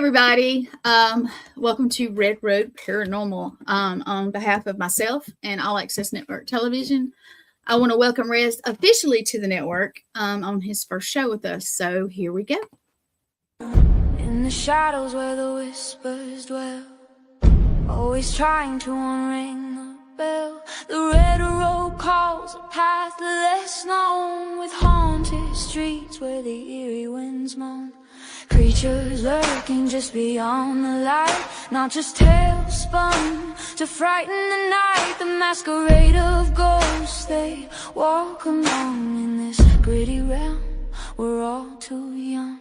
everybody. Welcome to Red Road Paranormal. On behalf of myself and All Access Network Television, I want to welcome Rez officially to the network on his first show with us. So here we go. In the shadows where the whispers dwell, always trying to unring the bell. The red road calls a path less known, with haunted streets where the eerie winds moan. Creatures lurking just beyond the light, not just tales spun to frighten the night. The masquerade of ghosts, they walk along in this gritty realm. We're all too young.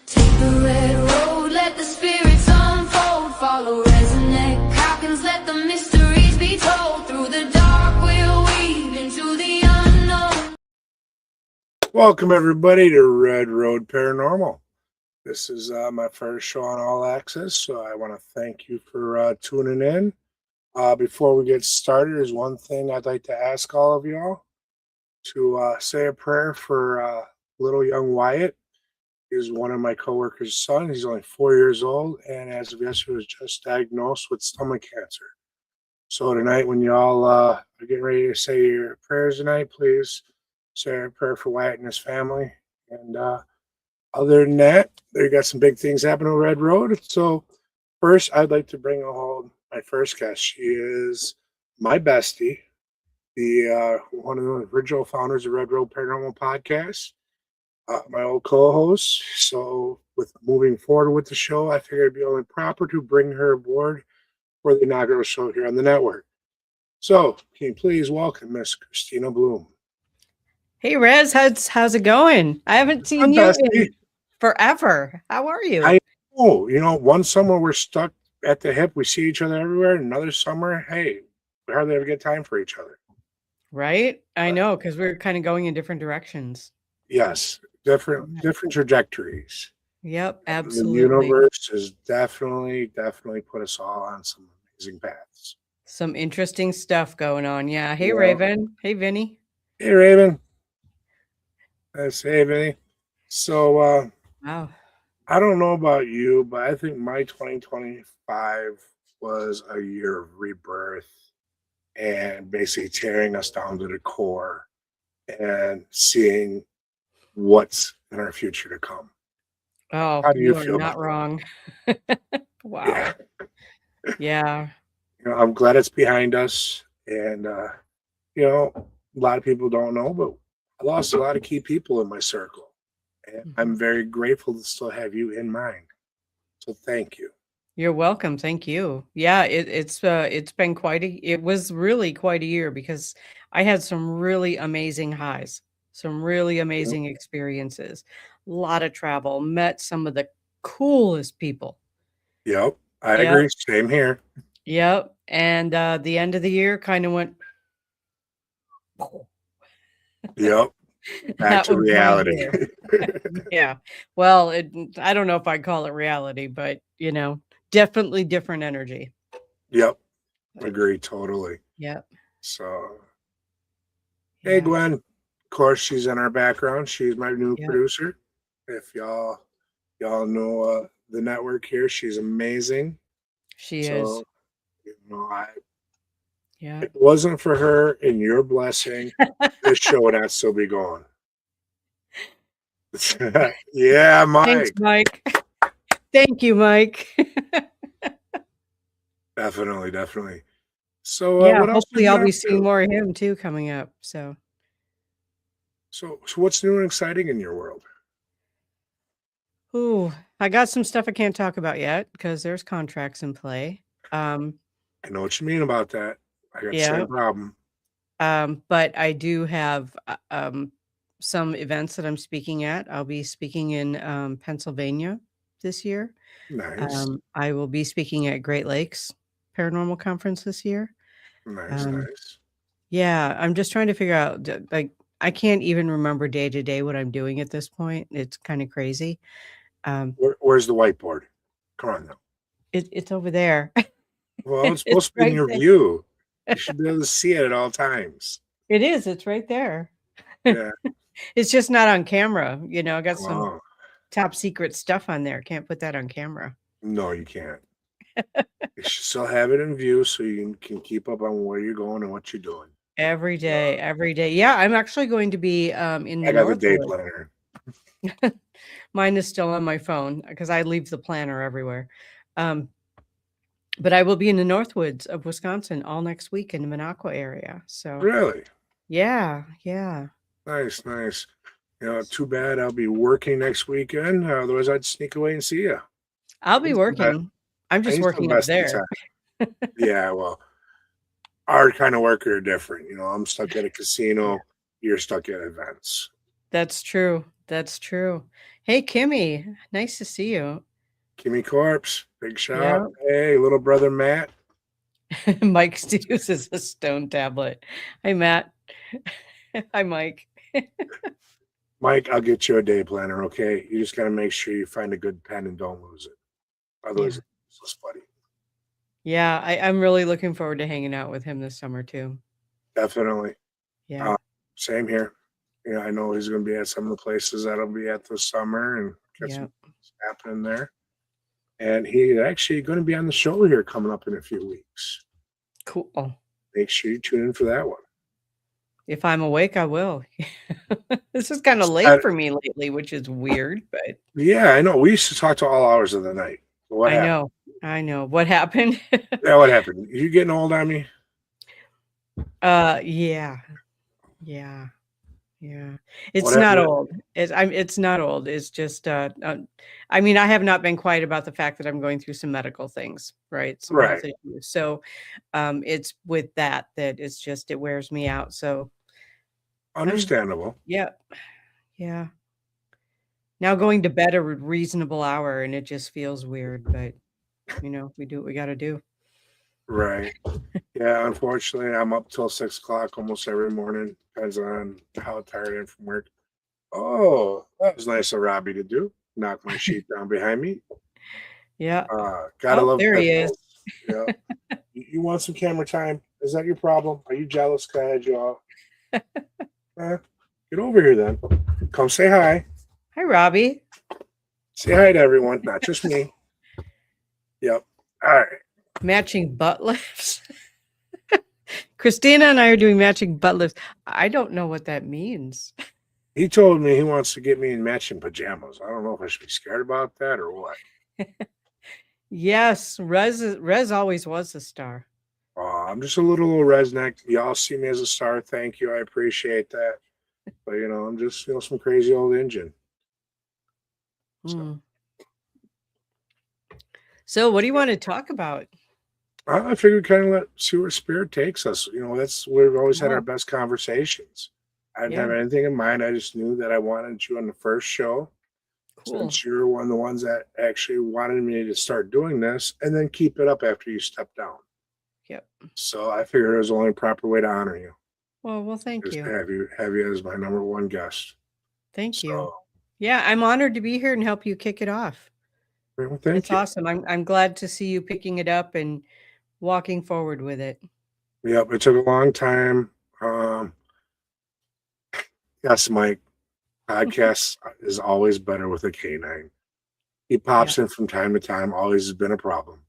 Take the red road, let the spirits unfold. Follow resonant falcons, let the mysteries be told. Through the dark we'll weave into the unknown. Welcome everybody to Red Road Paranormal. This is my first show on All Access, so I want to thank you for tuning in. Before we get started, there's one thing I'd like to ask all of y'all to say a prayer for little young Wyatt. He's one of my coworkers' son. He's only 4 years old, and as of yesterday, was just diagnosed with stomach cancer. So tonight, when y'all are getting ready to say your prayers tonight, please say a prayer for Wyatt and his family. And other than that, they got some big things happening on Red Road. So first, I'd like to bring home my first guest. She is my bestie, the one of the original founders of Red Road Paranormal Podcast. My old co-host. So with moving forward with the show, I figured it'd be only proper to bring her aboard for the inaugural show here on the network. So can you please welcome Miss Kristina Bloom? Hey Rez, how's it going? I haven't seen you in forever. How are you? I know. You know, one summer we're stuck at the hip. We see each other everywhere. Another summer, hey, we hardly ever get time for each other. Right? I know, because we're kind of going in different directions. Yes. Different trajectories. Yep, absolutely. The universe has definitely put us all on some amazing paths. Some interesting stuff going on. Yeah. Hey, Raven. Hey, Vinny. Hey, Raven. Hey, Vinny. So, wow. I don't know about you, but I think my 2025 was a year of rebirth and basically tearing us down to the core and seeing what's in our future to come. Oh, how do you feel? Are not wrong. Wow. Yeah. You know, I'm glad it's behind us. And, you know, a lot of people don't know, but I lost a lot of key people in my circle. And I'm very grateful to still have you in mind. So thank you. You're welcome. Thank you. Yeah, it's been it was really quite a year because I had some really amazing highs, some really amazing experiences, a lot of travel, met some of the coolest people. Yep, I agree. Same here. Yep. And the end of the year kind of went. Yep. Back to reality. Yeah. Well, I don't know if I'd call it reality, but you know, definitely different energy. Yep. Agree totally. Yep. So hey Gwen. Of course, she's in our background. She's my new producer. If y'all know the network here, she's amazing. She is. You know, if it wasn't for her and your blessing, this show would not still be going. Yeah, Mike. Thanks, Mike. Thank you, Mike. Definitely. So yeah, hopefully I'll be seeing more of him too coming up. So what's new and exciting in your world? Ooh, I got some stuff I can't talk about yet because there's contracts in play. I know what you mean about that. I got the same problem. But I do have some events that I'm speaking at. I'll be speaking in Pennsylvania this year. Nice. I will be speaking at Great Lakes Paranormal Conference this year. Nice. Yeah, I'm just trying to figure out, like, I can't even remember day to day what I'm doing at this point. It's kind of crazy. Where's the whiteboard? Come on now. It's over there. Well, it's supposed to be in your view. You should be able to see it at all times. It is. It's right there. Yeah. It's just not on camera. You know, I got some top secret stuff on there. Can't put that on camera. No, you can't. You should still have it in view so you can keep up on where you're going and what you're doing. Every day, every day. Yeah, I'm actually going to be in I the got the day Northwood. planner. Mine is still on my phone because I leave the planner everywhere. Um, but I will be in the Northwoods of Wisconsin all next week in the Minocqua area. So Really? yeah. Nice, nice. Too bad I'll be working next weekend. Otherwise, I'd sneak away and see you. I'll be working. I'm I just need some working up vested there. time. Yeah, well, our kind of work are different. I'm stuck at a casino. You're stuck at events. That's true. That's true. Hey, Kimmy, nice to see you. Kimmy Corpse, big shout. Yeah. Hey, little brother Matt. Mike uses a stone tablet. Hi, Matt. Hi, Mike. Mike, I'll get you a day planner, okay? You just got to make sure you find a good pen and don't lose it. Otherwise, Yeah. it's useless, buddy. Yeah, I'm really looking forward to hanging out with him this summer too. Definitely. Yeah. Same here. I know he's going to be at some of the places that I'll be at this summer and get Yeah. some things happening there. And he's actually going to be on the show here coming up in a few weeks. Cool. Make sure you tune in for that one. If I'm awake, I will. This is kind of late for me lately, which is weird, but yeah, I know. We used to talk to all hours of the night. What happened? I know. What happened? Yeah, what happened? You getting old on me? Yeah. It's What not happened? old. It's not old. It's just I mean, I have not been quiet about the fact that I'm going through some medical things, right? Some health Right. issues. So it's with that it's just it wears me out. So Understandable. yeah. Now going to bed a reasonable hour and it just feels weird, but we do what we gotta do. Right. Yeah, unfortunately, I'm up till 6 o'clock almost every morning. Depends on how tired I am from work. Oh, that was nice of Robbie to do. Knock my sheet down behind me. Yeah. Gotta love there pit he is. bulls. Yeah. You want some camera time? Is that your problem? Are you jealous? Can I had you off? Get over here then. Come say hi. Hi, Robbie. Say hi to everyone, not just me. Yep. All right. Matching butt lifts. Kristina and I are doing matching butt lifts. I don't know what that means. He told me he wants to get me in matching pajamas. I don't know if I should be scared about that or what. Yes, Rez always was a star. I'm just a little redneck. Y'all see me as a star. Thank you. I appreciate that. But I'm just some crazy old engine. So what do you want to talk about? I figured kind of see where spirit takes us. That's where we've always had our best conversations. I didn't have anything in mind. I just knew that I wanted you on the first show. Cool. Since you're one of the ones that actually wanted me to start doing this and then keep it up after you step down. Yep. So I figured it was the only proper way to honor you. Well, thank you. Have you as my number one guest. Thank you. Yeah, I'm honored to be here and help you kick it off. Well, thank you. Awesome. I'm glad to see you picking it up and walking forward with it. Yep, it took a long time. Yes, Mike. Podcast is always better with a canine. He pops in from time to time. Always has been a problem.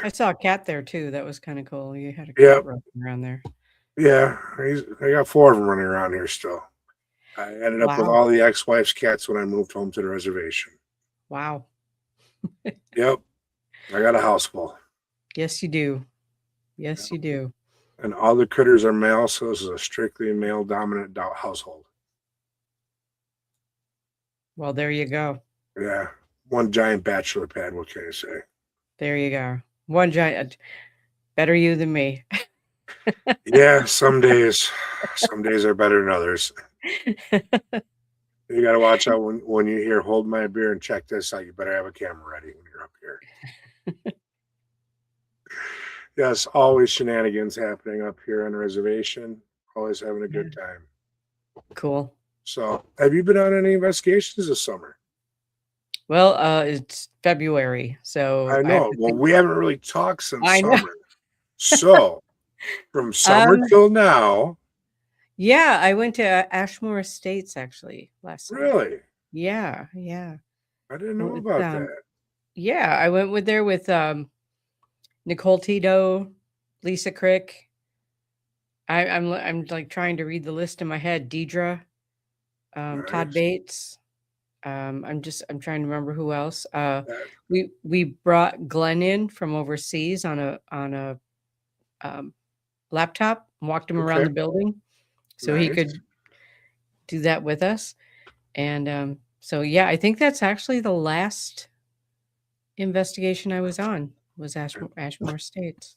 I saw a cat there too. That was kind of cool. You had a cat running around there. Yeah, I got 4 of them running around here still. I ended up with all the ex-wife's cats when I moved home to the reservation. Wow. Yep. I got a house full. Yes, you do. Yes, you do. And all the critters are male, so this is a strictly male-dominant household. Well, there you go. Yeah. One giant bachelor pad, what can I say? There you go. One giant. Better you than me. Yeah, some days are better than others. You got to watch out when you hear "hold my beer" and check this out. You better have a camera ready when you're up here. Yes, always shenanigans happening up here on the reservation. Always having a good time. Cool. So, have you been on any investigations this summer? Well, it's February, so I know. Well, we haven't really talked since know. summer. So, from summer till now. Yeah, I went to Ashmore Estates actually last summer. Really? Yeah. I didn't know With, about that. yeah, I went with there with Nicole Tito, Lisa Crick. I'm like trying to read the list in my head. Deidre, Todd Nice. Bates. I'm trying to remember who else. That, We brought Glenn in from overseas on a um, laptop and walked him around okay. the building so he Nice. could do that with us. And so yeah, I think that's actually the last investigation I was on was Ashmore Estates.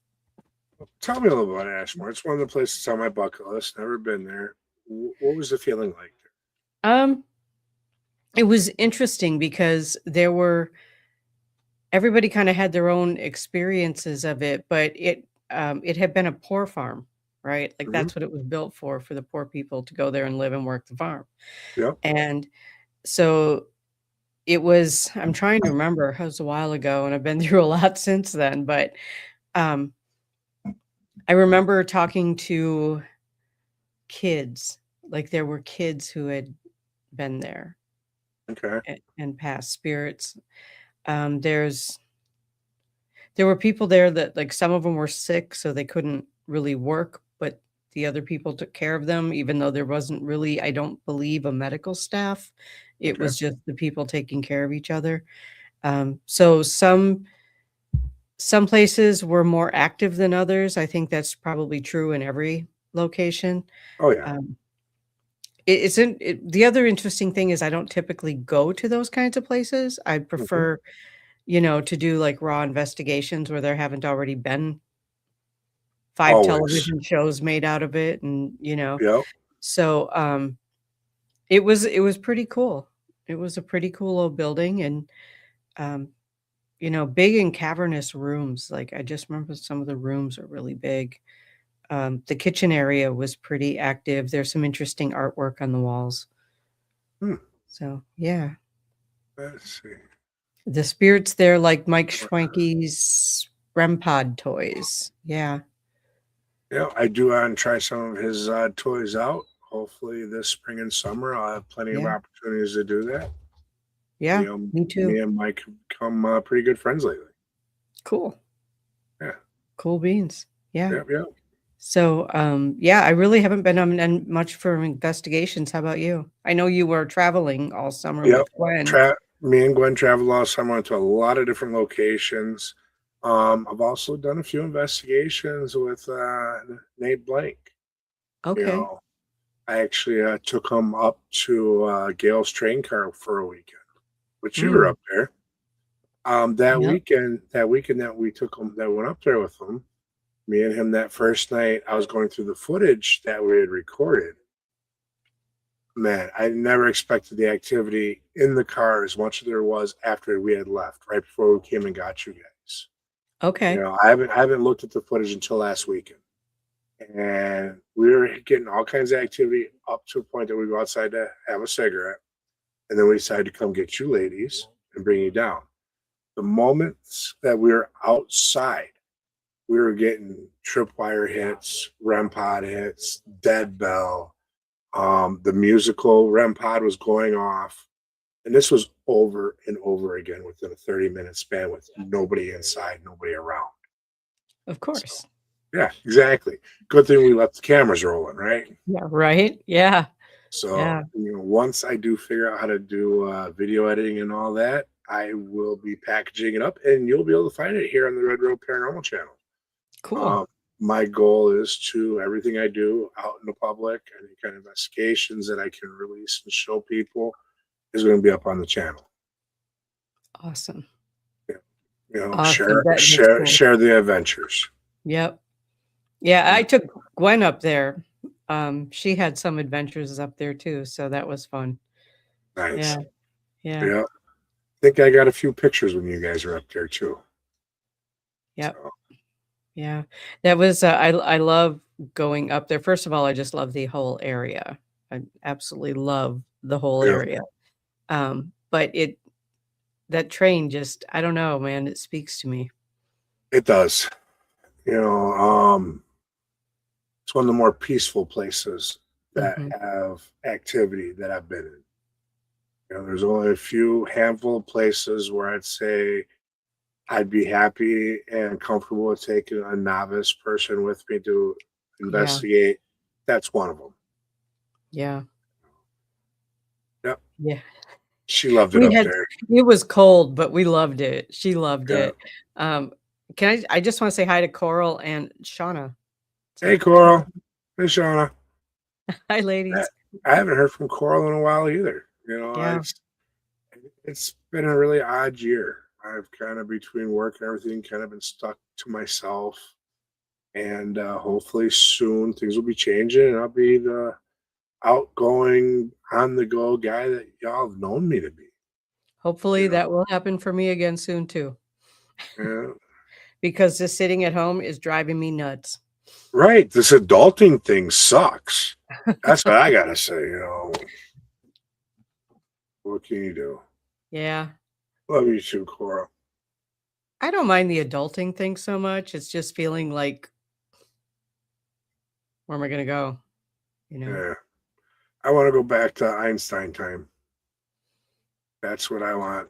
Tell me a little about Ashmore. It's one of the places on my bucket list. Never been there. What was the feeling like? Um, it was interesting because everybody kind of had their own experiences of it, but it had been a poor farm, right? Like Hmm. that's what it was built for the poor people to go there and live and work the farm. Yep. And so it was, I'm trying to remember, it was a while ago and I've been through a lot since then, but um, I remember talking to kids, like there were kids who had been there Okay. and past spirits. Um, there's There were people there that like some of them were sick, so they couldn't really work, but the other people took care of them, even though there wasn't really, I don't believe, a medical staff. It Okay. was just the people taking care of each other. So some places were more active than others. I think that's probably true in every location. Oh yeah. Um, the other interesting thing is I don't typically go to those kinds of places. I Hmm. prefer, to do like raw investigations where there haven't already been 5 Always. television shows made out of it and, Yep. so, it was pretty cool. It was a pretty cool old building and, um, big and cavernous rooms, like, I just remember some of the rooms are really big. The kitchen area was pretty active, there's some interesting artwork on the walls. Hmm. So, yeah. Let's see. The spirits there like Mike Schwenke's REM pod toys. Yeah. Yeah, I do want to try some of his toys out. Hopefully this spring and summer I'll have plenty of Yeah. opportunities to do that. Yeah. Me Me too. and Mike have become pretty good friends lately. Cool. Yeah. Cool beans. Yeah. Yep. Yep. So, yeah, I really haven't been on much for investigations. How about you? I know you were traveling all summer Yep. with Gwen. Me and Gwen traveled last summer. Went to a lot of different locations. I've also done a few investigations with Nate Blank. You Okay. know, I actually took him up to Gale's train car for a weekend, which you were Mm. up there. Yep. That weekend that we took him, that went up there with him, me and him that first night, I was going through the footage that we had recorded. Man, I never expected the activity in the car as much as there was after we had left, right before we came and got you guys. Okay. I haven't looked at the footage until last weekend. And we were getting all kinds of activity up to a point that we go outside to have a cigarette. And then we decided to come get you ladies and bring you down. The moments that we were outside, we were getting tripwire hits, REM pod hits, dead bell. The musical REM pod was going off. And this was over and over again within a 30-minute span with nobody inside, nobody around. Of So, course. yeah, exactly. Good thing we left the cameras rolling, right? Yeah. Right. Yeah. So, Yeah. once I do figure out how to do video editing and all that, I will be packaging it up and you'll be able to find it here on the Red Road Paranormal channel. Cool. Um, my goal is to everything I do out in the public, any kind of investigations that I can release and show people is going to be up on the channel. Awesome. Share, Awesome. That's share, cool. share the adventures. Yep. Yeah. Yeah. I took Gwen up there. She had some adventures up there too. So that was fun. Nice. Yeah. Yeah. Yeah. I think I got a few pictures when you guys were up there too. Yep. So, Yeah. That was, I love going up there. First of all, I just love the whole area. I absolutely love the whole yeah, area. But that train just, I don't know, man, it speaks to me. it does. You know, it's one of the more peaceful places that Mhm. have activity that I've been in. There's only a few handful of places where I'd say I'd be happy and comfortable with taking a novice person with me to Yeah. investigate. That's one of them. Yeah. Yep. Yeah. She loved it We up had there. it was cold, but we loved it. She loved Yeah. it. Um, I just wanna say hi to Coral and Shauna. Hey, So, Coral. Hey, Shauna. hi, I ladies. I haven't heard from Coral in a while either. Yeah. It's been a really odd year. I've kind of between work and everything kind of been stuck to myself. And hopefully soon things will be changing and I'll be the outgoing, on the go guy that y'all have known me to be. Hopefully, You know, that will happen for me again soon too, yeah. because just sitting at home is driving me nuts. Right. This adulting thing sucks. That's what I gotta say. What can you do? Yeah. Love you too, Cora. I don't mind the adulting thing so much. It's just feeling like, where am I gonna go? You know? Yeah. I want to go back to Einstein time. That's what I want.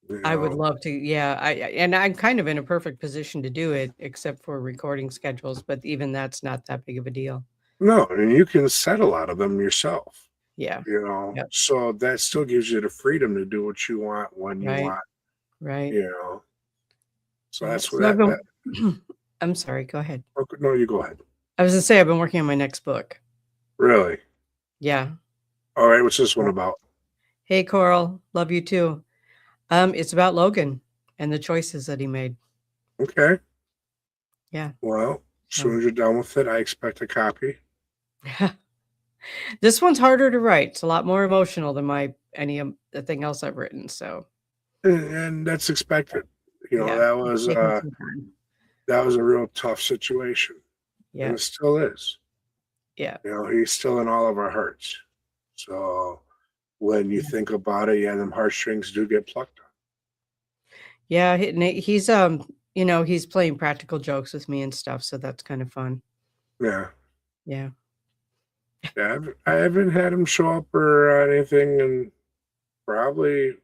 You I would know. love to, yeah, and I'm kind of in a perfect position to do it, except for recording schedules, but even that's not that big of a deal. No, and you can set a lot of them yourself. Yeah. Yep. So that still gives you the freedom to do what you want when you Right. want. Right. You know. So Yeah. that's what So I've that. been I'm sorry, go ahead. Okay, no, you go ahead. I was gonna say I've been working on my next book. Really? Yeah. All right. What's this one Yeah. about? Hey, Coral, love you too. It's about Logan and the choices that he made. Okay. Yeah. Well, as So soon as you're done with it, I expect a copy. this one's harder to write. It's a lot more emotional than any of the thing else I've written. So And that's expected. yeah, it's taking some time. That was a real tough situation. And Yeah. it still is. Yeah. He's still in all of our hearts. So when you Yeah. think about it, yeah, them heartstrings do get plucked on. Yeah. He's he's playing practical jokes with me and stuff. So that's kind of fun. Yeah. Yeah. Yeah. I haven't had him show up or anything. And probably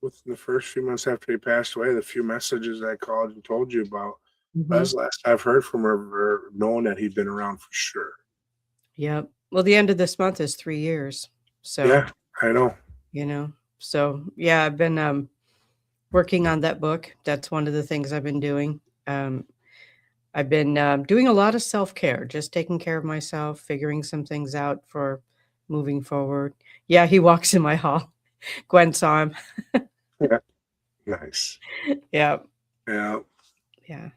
within the first few months after he passed away, the few messages I called and told you about, that's Hmm. the last I've heard from him or known that he'd been around for sure. Yep. Well, the end of this month is 3 years. So, Yeah, I know. yeah, I've been working on that book. That's one of the things I've been doing. Um, I've been doing a lot of self care, just taking care of myself, figuring some things out for moving forward. Yeah, he walks in my hall. Gwen saw him. Yeah. Nice. Yeah. Yeah, Yeah.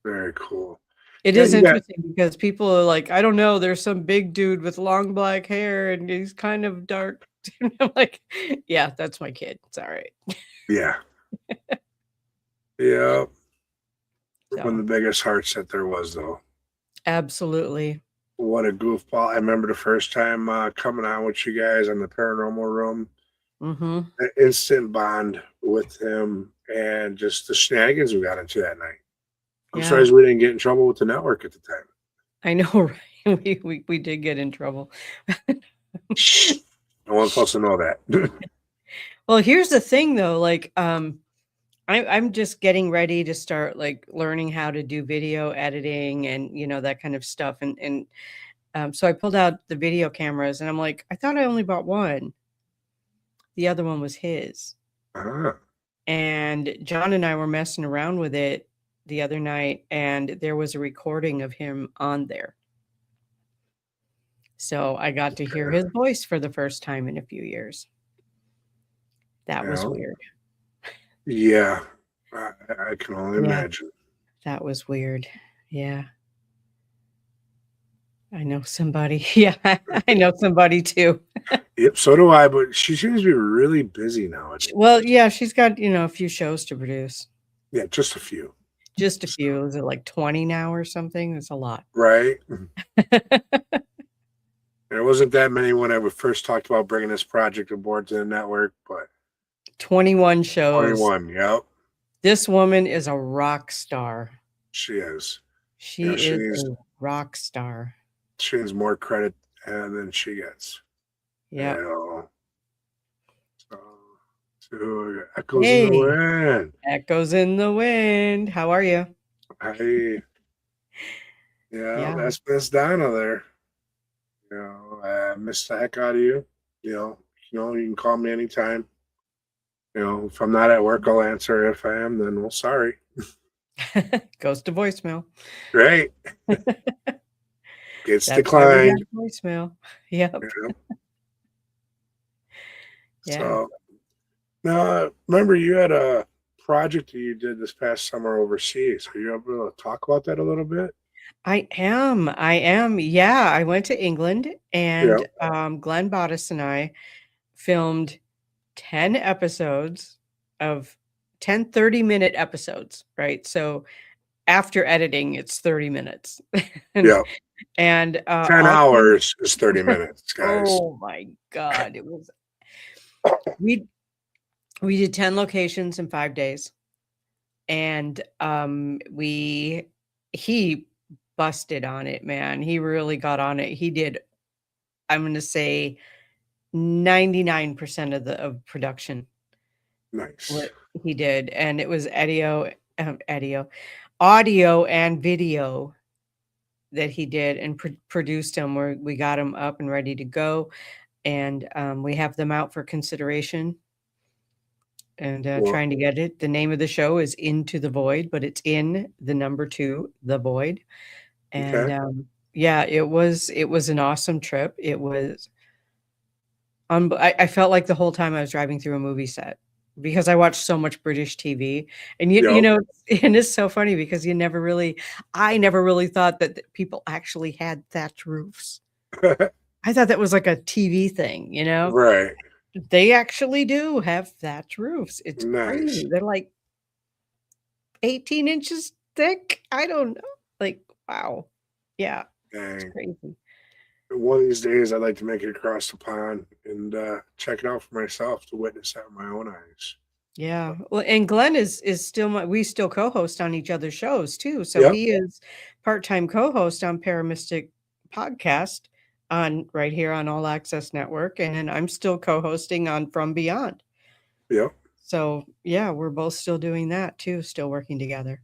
very cool. It Yeah, is you got interesting because people are like, I don't know, there's some big dude with long black hair and he's kind of dark. I'm like, yeah, that's my kid. It's all right. yeah. Yeah. One of So, the biggest hearts that there was though. absolutely. What a goofball. I remember the first time coming on with you guys on the paranormal room. Mhm. An instant bond with him and just the shenanigans we got into that night. I'm Yeah. surprised we didn't get in trouble with the network at the time. I know, right? We did get in trouble. Shh. No one's supposed to know that. Well, here's the thing though, like, I'm just getting ready to start like learning how to do video editing and that kind of stuff. And so I pulled out the video cameras and I'm like, I thought I only bought one. The other one was his. Ah, And John and I were messing around with it the other night, and there was a recording of him on there. So I got to hear okay. his voice for the first time in a few years. That was Yeah. weird. Yeah. I, I can only Yeah, imagine. that was weird. Yeah. I know somebody. Yeah, I know somebody too. Yep, so do I, but she seems to be really busy nowadays. Well, yeah, she's got, a few shows to produce. Yeah, just a few. Just a So, few. Is it like 20 now or something? That's a lot. right? There wasn't that many when I first talked about bringing this project aboard to the network, but 21 shows. 21, yep, This woman is a rock star. she is. She She is needs a rock star. more credit than she gets. You Yep. know, So echoes in the Hey, wind. echoes in the wind. How are you? Hey, yeah, Yeah. that's Miss Donna there. I miss the heck out of you. You can call me anytime. If I'm not at work, I'll answer. If I am, then well, sorry. Goes to voicemail. Great. Gets That's why we got declined. voicemail. Yep. You know? Yeah. So now, remember you had a project that you did this past summer overseas. Are you able to talk about that a little bit? I am. I am. Yeah. I went to England Yeah. and Glenn Bottis and I filmed 10 episodes of 10 30-minute episodes, right? So after editing, it's 30 minutes. and Yeah. and 10 all 10 hours is 30 minutes, guys. Oh my God. It was we we did 10 locations in 5 days. And he busted on it, man. He really got on it. He did, I'm gonna say 99% of production. Nice. What he did. And it was audio and video that he did and produced them where we got them up and ready to go. And we have them out for consideration and Well, trying to get it. The name of the show is Into the Void, but it's in the number 2, The Void. And okay. yeah, it was an awesome trip. It was I felt like the whole time I was driving through a movie set because I watched so much British TV. And you Yep. know, and it's so funny because I never really thought that people actually had thatched roofs. I thought that was like a TV thing, you know? Right. They actually do have thatched roofs. It's Nice. crazy. They're like 18 inches thick. I don't know. Like, wow. Yeah, it's Dang. crazy. One of these days, I'd like to make it across the pond and check it out for myself to witness that with my own eyes. Yeah. Well, and Glenn is still we still co-host on each other's shows too. So Yep. he is part-time co-host on Paramistic podcast on right here on All Access Network. And then I'm still co-hosting on From Beyond. Yep. So yeah, we're both still doing that too, still working together.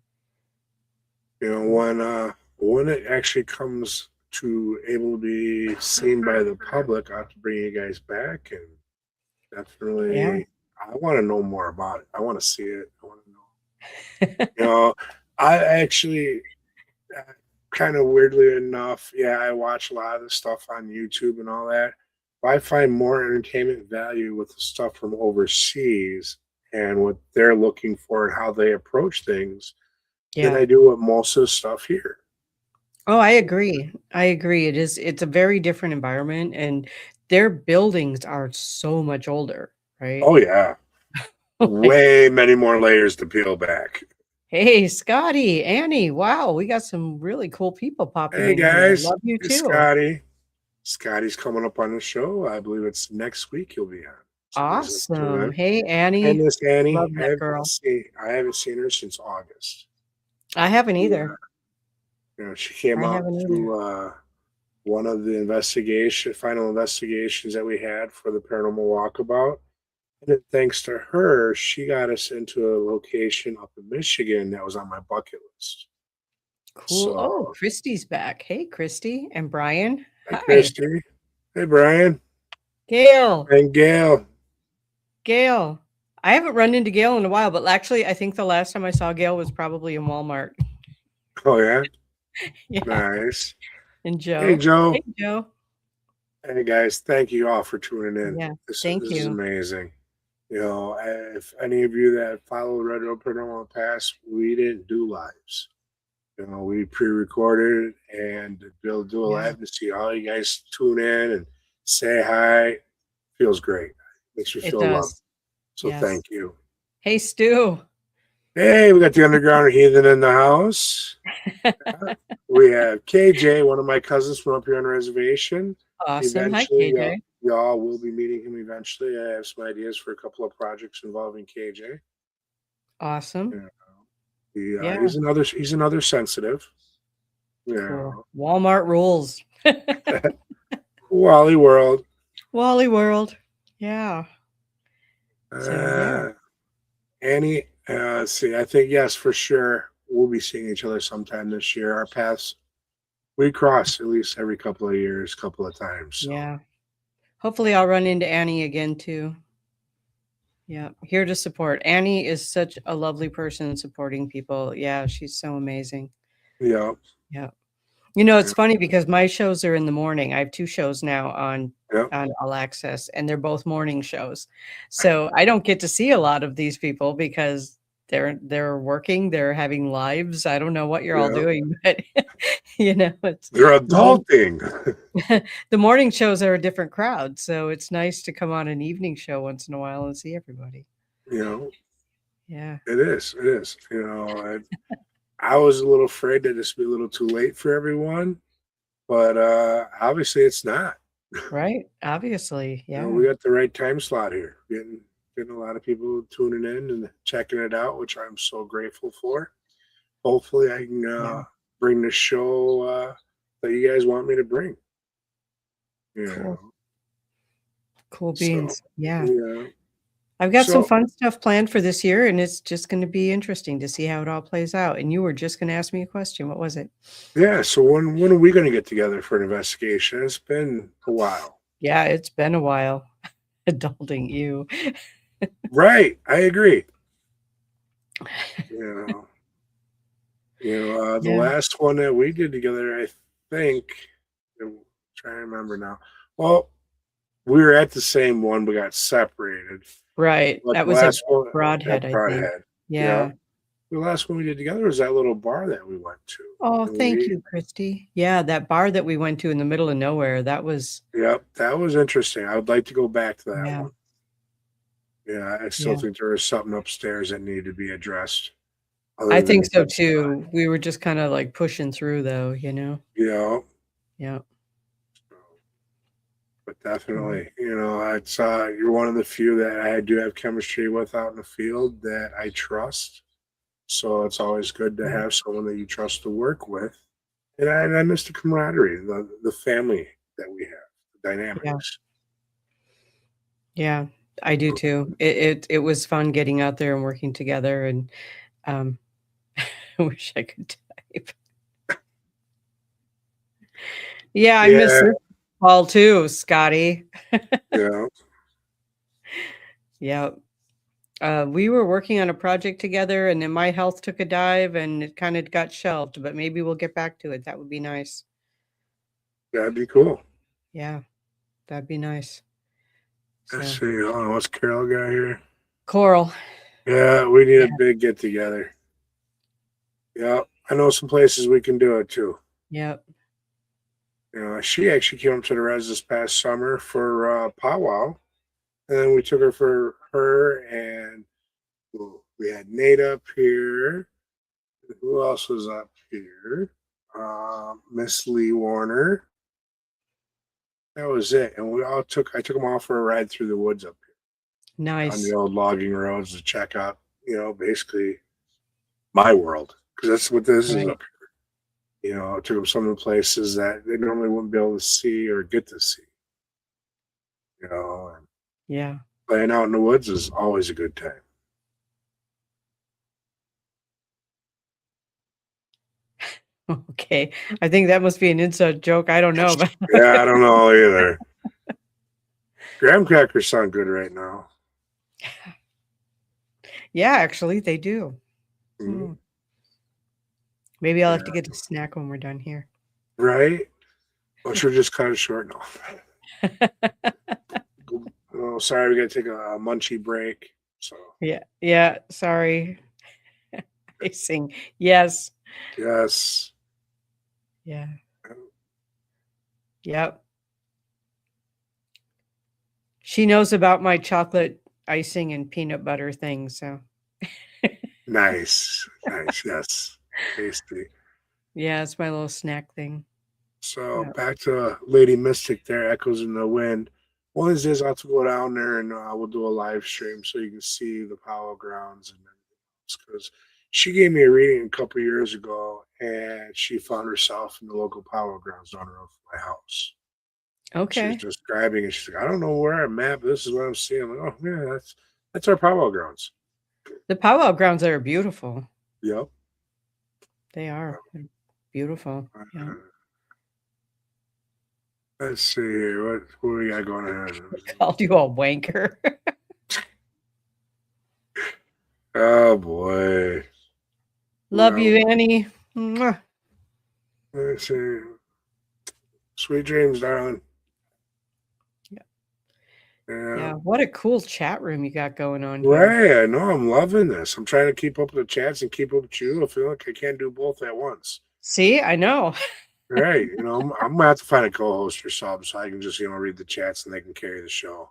When it actually comes to able to be seen by the public, I have to bring you guys back and Yeah. definitely. I want to know more about it. I want to see it. I want to know. You know, I actually kind of weirdly enough, yeah, I watch a lot of the stuff on YouTube and all that. But I find more entertainment value with the stuff from overseas and what they're looking for and how they approach things than Yeah. I do with most of the stuff here. Oh, I agree. I agree. It's a very different environment and their buildings are so much older, right? Oh yeah, Like, way many more layers to peel back. hey, Scotty, Annie, wow, we got some really cool people popping Hey in here. guys, Love you hey too. Scotty. Scotty's coming up on the show. I believe it's next week he'll be on. So you guys have to tune Awesome. in. Hey, Hey Annie. Miss Annie, Love that girl. I haven't seen her since August. I haven't Yeah, either. she came I out haven't either. to one of the final investigations that we had for the paranormal walkabout. And then thanks to her, she got us into a location up in Michigan that was on my bucket list. Cool. Oh, So, Christy's back. Hey, Christy and Brian. hey, Hi. Christy. Hey, Brian. Gail. And Gail. Gail. I haven't run into Gail in a while, but actually, I think the last time I saw Gail was probably in Walmart. Oh, yeah. Yeah. Nice. And Joe. Hey, Joe. Hey, Joe. Hey, guys. Thank you all for tuning in. Yeah. This Thank is you. amazing. If any of you that follow Red Road Paranormal Pass, we didn't do lives. We pre-recorded and we'll do a Yeah. live to see all you guys tune in and say hi. Feels great. Makes me It feel loved. does. So Yes. thank you. Hey, Stu. Hey, we got the Underground Heathen in the house. We have KJ, one of my cousins from up here on the reservation. Awesome. Hi, Eventually, KJ. y'all will be meeting him eventually. I have some ideas for a couple of projects involving KJ. Awesome. Yeah. He's another sensitive. Yeah. Cool. Walmart rules. Wally World. Wally World. Yeah. So yeah. Annie, let's see. I think yes, for sure. We'll be seeing each other sometime this year. Our paths we cross at least every couple of years, couple of times. So Yeah. Hopefully I'll run into Annie again too. Yeah. Here to support. Annie is such a lovely person supporting people. Yeah, she's so amazing. yeah, Yeah. You know, it's funny because my shows are in the morning. I have 2 shows now yeah, on All Access, and they're both morning shows. So I don't get to see a lot of these people because they're working, they're having lives. I don't know what you're all yeah. doing, but you know, it's They're the morning, adulting. the morning shows are a different crowd. So it's nice to come on an evening show once in a while and see everybody. you know, Yeah. it is. It is. You know, I was a little afraid that this would be a little too late for everyone, but obviously it's not. Right. Obviously. You know, Yeah. we got the right time slot here. Getting a lot of people tuning in and checking it out, which I'm so grateful for. Hopefully, I can Yeah. bring the show that you guys want me to bring. You Cool. know, Cool so beans. Yeah. yeah. I've got some So fun stuff planned for this year, and it's just going to be interesting to see how it all plays out. And you were just going to ask me a question. What was it? yeah. So when are we going to get together for an investigation? It's been a while. Yeah, it's been a while. Adulting you. Right. I agree. You the Yeah. last one that we did together, I think, I'm trying to remember now. Well, we were at the same one, we got separated. Right. But That the was at last one Broadhead, at I think. Broadhead. Yeah. Yeah. The last one we did together was that little bar that we went to. Oh, And thank you, Christy. Yeah, that bar that we went to in the middle of nowhere, that was, yep, that was interesting. I would like to go back to that yeah, one. Yeah, I still yeah. think there was something upstairs that needed to be addressed I other think than so just, too. We were just kind of like pushing through though, you know? you know, Yeah. but Yeah. definitely, it's you're one of the few that I do have chemistry with out in the field that I trust. So it's always good to Yeah. have someone that you trust to work with. And I miss the camaraderie, the family that we have, the Yeah. dynamics. Yeah, I do too. It was fun getting out there and working together, and um, I wish I could type. Yeah, I miss Yeah, this Paul too, Scotty. yeah, Yeah. We were working on a project together, and then my health took a dive, and it kind of got shelved. But maybe we'll get back to it. That would be nice. that'd be cool. Yeah, that'd be nice. Let's So, see. Hold on, what's Carol got here? Coral. Yeah, we need Yeah. a big get together. Yeah, I know some places we can do it too. Yep. She actually came up to the res this past summer for powwow, and then we took her for her, and we had Nate up here. Who else was up here? Miss Lee Warner. That was it, and I took them all for a ride through the woods up here on the Nice. old logging roads to check out, basically my world, because that's what this is Right. up here. I took them some of the places that they normally wouldn't be able to see or get to see. And Yeah. playing out in the woods is always a good time. Okay. I think that must be an inside joke. I don't know, but Yeah, I don't know either. Graham crackers sound good right now. yeah, actually, they do. Mhm. Maybe I'll have Yeah. to get a snack when we're done here. Right? Well, should just cut it short now. Oh, sorry, we got to take a munchie break. So, Yeah. Yeah. Sorry. I sing. Yes. yes. Yeah. Yep. She knows about my chocolate icing and peanut butter thing. So, Nice. Nice. Yes. Tasty. yeah, it's my little snack thing. So, Yeah. back to Lady Mystic there, Echoes in the Wind. One is this, I'll have to go down there and we'll do a live stream so you can see the Powell grounds and everything else. Because she gave me a reading a couple years ago and she found herself in the local Powell grounds down the road from my house. She was Okay. describing it. She's like, I don't know where I'm at, but this is what I'm seeing. I'm like, oh, yeah, That's our powwow grounds. The powwow grounds are beautiful. Yep. They are. They're beautiful. Yeah. Let's see here. What we got going on? Called you a wanker. Oh boy. Love you, Annie. Mwah. Let's see. Sweet dreams, darling. Yeah. What a cool chat room you got going on here. Right. I know. I'm loving this. I'm trying to keep up with the chats and keep up with you. I feel like I can't do both at once. See, I know. Right. I'm gonna have to find a co-host or something so I can just, read the chats and they can carry the show.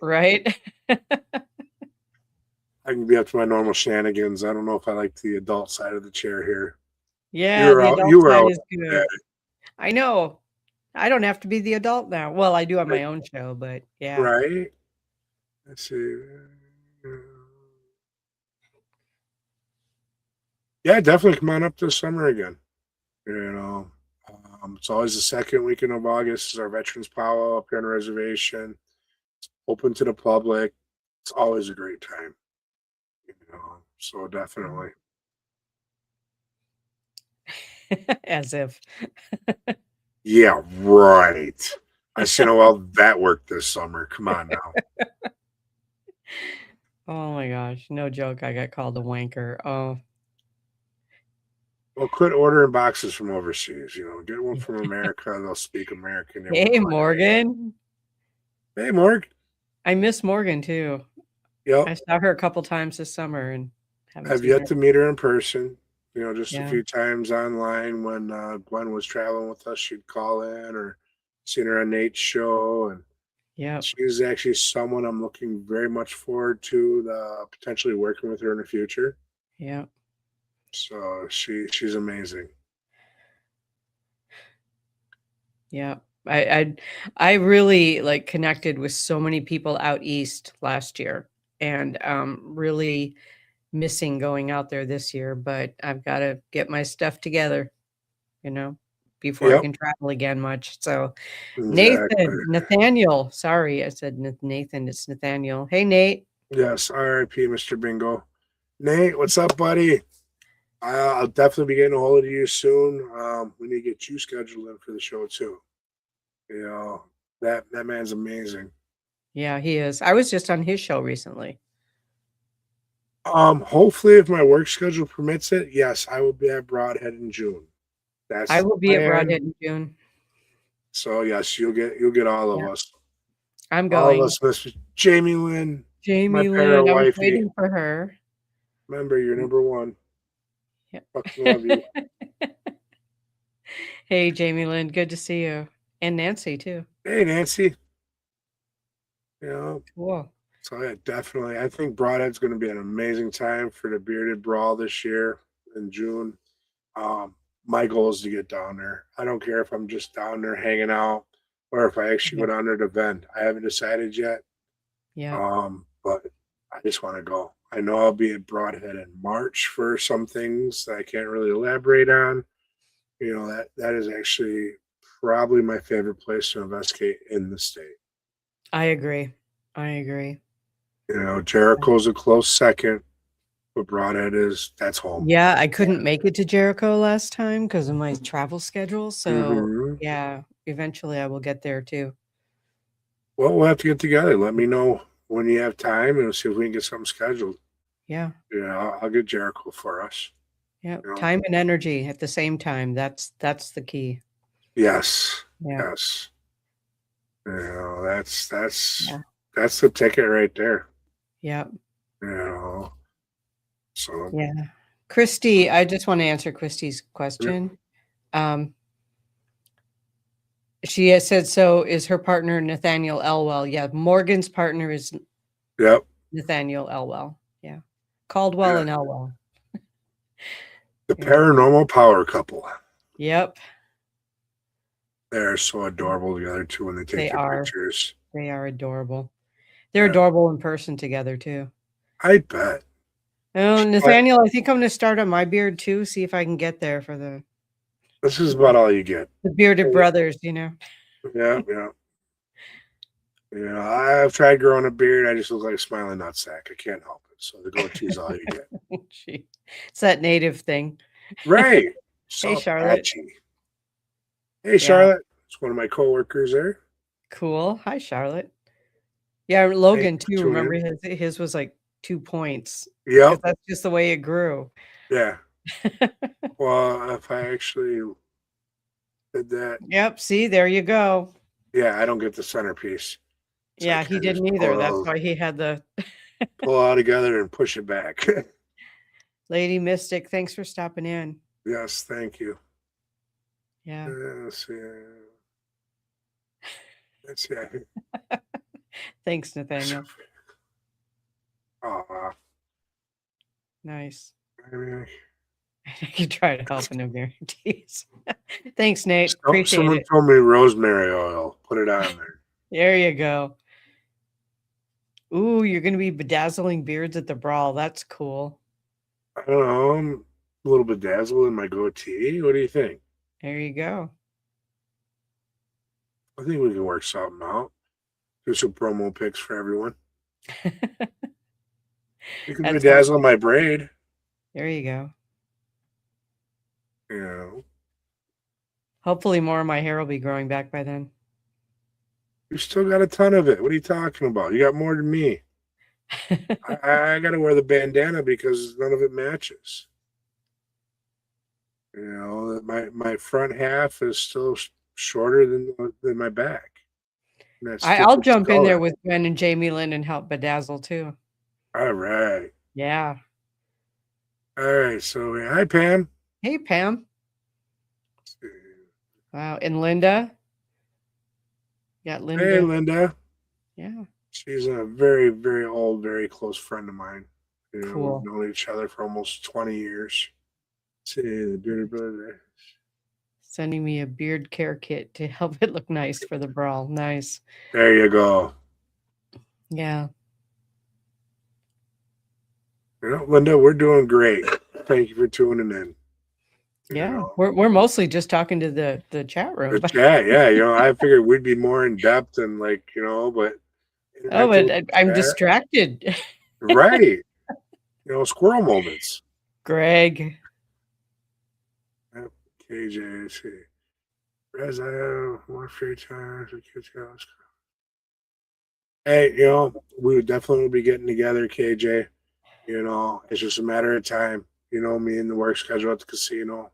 Right. I can be up to my normal shenanigans. I don't know if I like the adult side of the chair here. Yeah, you the were adult side out is good. I know. I don't have to be the adult now. Well, I do have my own show, but yeah. Right. Let's see. Yeah, definitely come on up this summer again. It's always the second weekend of August is our Veterans Powwow up here on the reservation. It's open to the public. It's always a great time. So definitely. As if. Yeah, right. I see how well that worked this summer. Come on now. Oh my gosh. No joke. I got called a wanker. Oh. Well, quit ordering boxes from overseas. Get one from America. They'll speak American. Hey, Morgan. Hey, Morgan. I miss Morgan too. Yep. I saw her a couple times this summer and I've yet to meet her in person. Just Yeah. a few times online when Gwen was traveling with us, she'd call in or seen her on Nate's show. And yeah, she's actually someone I'm looking very much forward to potentially working with her in the future. Yeah. So she's amazing. Yeah. I really connected with so many people out east last year and really missing going out there this year, but I've got to get my stuff together, before I can travel again much. So Exactly. Nathaniel, sorry, I said Nathan, it's Nathaniel. Hey, Nate. Yes, RIP, Mr. Bingo. Nate, what's up, buddy? I'll definitely be getting a hold of you soon. We need to get you scheduled in for the show too. That man's amazing. Yeah, he is. I was just on his show recently. Hopefully, if my work schedule permits it, yes, I will be at Broadhead in June. I will be at Broadhead in June. So yes, you'll get all of us. I'm going. All of us, Mr. Jamie Lynn. Jamie Lynn, I was waiting for her. Remember, you're number one. Yeah. Fucking love you. Hey, Jamie Lynn, good to see you. And Nancy, too. Hey, Nancy. Cool. So, yeah, definitely. I think Broadhead's going to be an amazing time for the Bearded Brawl this year in June. My goal is to get down there. I don't care if I'm just down there hanging out or if I actually go down there to vend. I haven't decided yet. Yeah. But I just want to go. I know I'll be at Broadhead in March for some things that I can't really elaborate on. That is actually probably my favorite place to investigate in the state. I agree. Jericho's a close second, but Broadhead that's home. Yeah, I couldn't make it to Jericho last time because of my travel schedule. So yeah, eventually I will get there too. Well, we'll have to get together. Let me know when you have time and we'll see if we can get something scheduled. Yeah. I'll get Jericho for us. Yeah. Time and energy at the same time. That's the key. Yes. Yeah. Yes. That's the ticket right there. Yeah. So yeah. Christy, I just want to answer Christy's question. She has said, so is her partner Nathaniel Elwell? Yeah, Morgan's partner is Nathaniel Elwell. Yeah. Caldwell and Elwell. The paranormal power couple. Yep. They're so adorable together too when they take their pictures. They are adorable. They're adorable in person together too. I bet. Oh, Nathaniel, I think I'm going to start on my beard too. See if I can get there for the. This is about all you get. The bearded brothers, Yeah. You know, I've tried growing a beard. I just look like a smiling nutsack. I can't help it. So the goatee is all you get. Gee, it's that native thing. Right. Hey, So Charlotte. patchy. Hey, Yeah, Charlotte. It's one of my coworkers there. cool. Hi, Charlotte. Yeah, Thanks Logan for too. tuning Remember in. his was like 2 points because Yep. that's just the way it grew. Yeah. Well, if I actually did that, Yep, see, there you go. yeah, I don't get the centerpiece. So I Yeah, he kind of just didn't either. That's why he had the pull it all together and push it back. Lady Mystic. Thanks for stopping in. Yes, thank you. Yeah. Let's see. Let's see. Thanks, Nathaniel. Oh, Nice. I mean, I can try to help in the guarantees. Thanks, Nate. Appreciate someone it. told me rosemary oil. Put it on there. There you go. Ooh, you're going to be bedazzling beards at the brawl. That's cool. I don't know. I'm a little bedazzled in my goatee. What do you think? There you go. I think we can work something out. Do some promo pics for everyone. You can That's bedazzle my braid. there you go. You know, Hopefully more of my hair will be growing back by then. you still got a ton of it. What are you talking about? You got more than me. I got to wear the bandana because none of it matches. You know, my front half is still shorter than my back. And that's I'll stupid jump in there color. with Gwen and Jamie Lynn and help bedazzle too. All right. Yeah. All right. So, hi, Pam. Hey, Pam. Wow. And Linda. Yeah, Linda. Hey, Linda. Yeah. She's a very, very old, very close friend of mine. You know, Cool. we've known each other for almost 20 years. See the bearded brother. Sending me a beard care kit to help it look nice for the brawl. Nice. There you go. Yeah. You know, Linda, we're doing great. Thank you for tuning in. Yeah. You know, We're mostly just talking to the chat room. the chat, yeah. You know, I figured we'd be more in depth and like, you know, but Oh, interacting with but I'm the chat, distracted. right? You know, squirrel moments. Greg. Yep. KJ, let's see. As I have more free time, the kids go. Hey, you know, we would definitely be getting together, KJ. You know, it's just a matter of time. You know, me and the work schedule at the casino.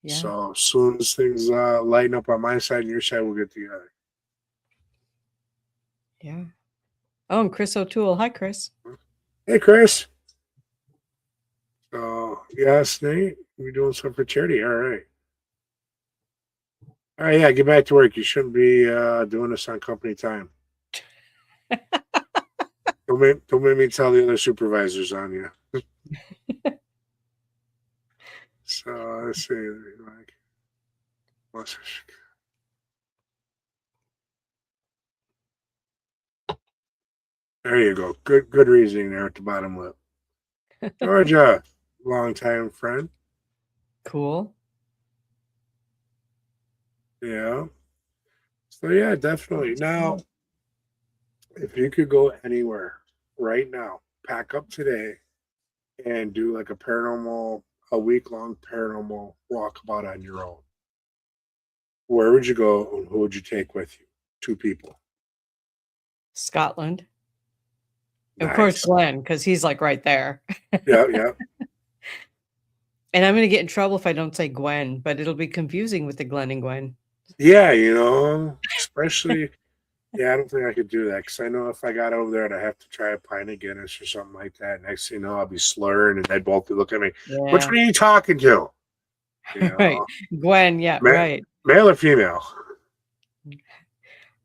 Yeah. So as soon as things lighten up on my side and your side, we'll get together. Yeah. Oh, and Chris O'Toole. Hi, Chris. Hey, Chris. So, yes, Nate, we're doing something for charity. All right. All right, yeah, get back to work. You shouldn't be doing this on company time. Don't make me tell the other supervisors on you. So let's see. Like, there you go. Good reasoning there at the bottom lip. Georgia, longtime friend. Cool. Yeah. So yeah, definitely. Now, if you could go anywhere right now, pack up today and do like a week-long paranormal walkabout on your own, where would you go and who would you take with you? 2 people. Scotland. Of course, Nice. Glenn, because he's like right there. Yeah, yeah. And I'm going to get in trouble if I don't say Gwen, but it'll be confusing with the Glenn and Gwen. Yeah, you know, especially, yeah, I don't think I could do that because I know if I got over there, I'd have to try a pint of Guinness or something like that. Next thing you know, I'll be slurring and they'd both be looking at me. Which Yeah. one are you talking to? You know, Right. Gwen. Yeah. Right. male or female?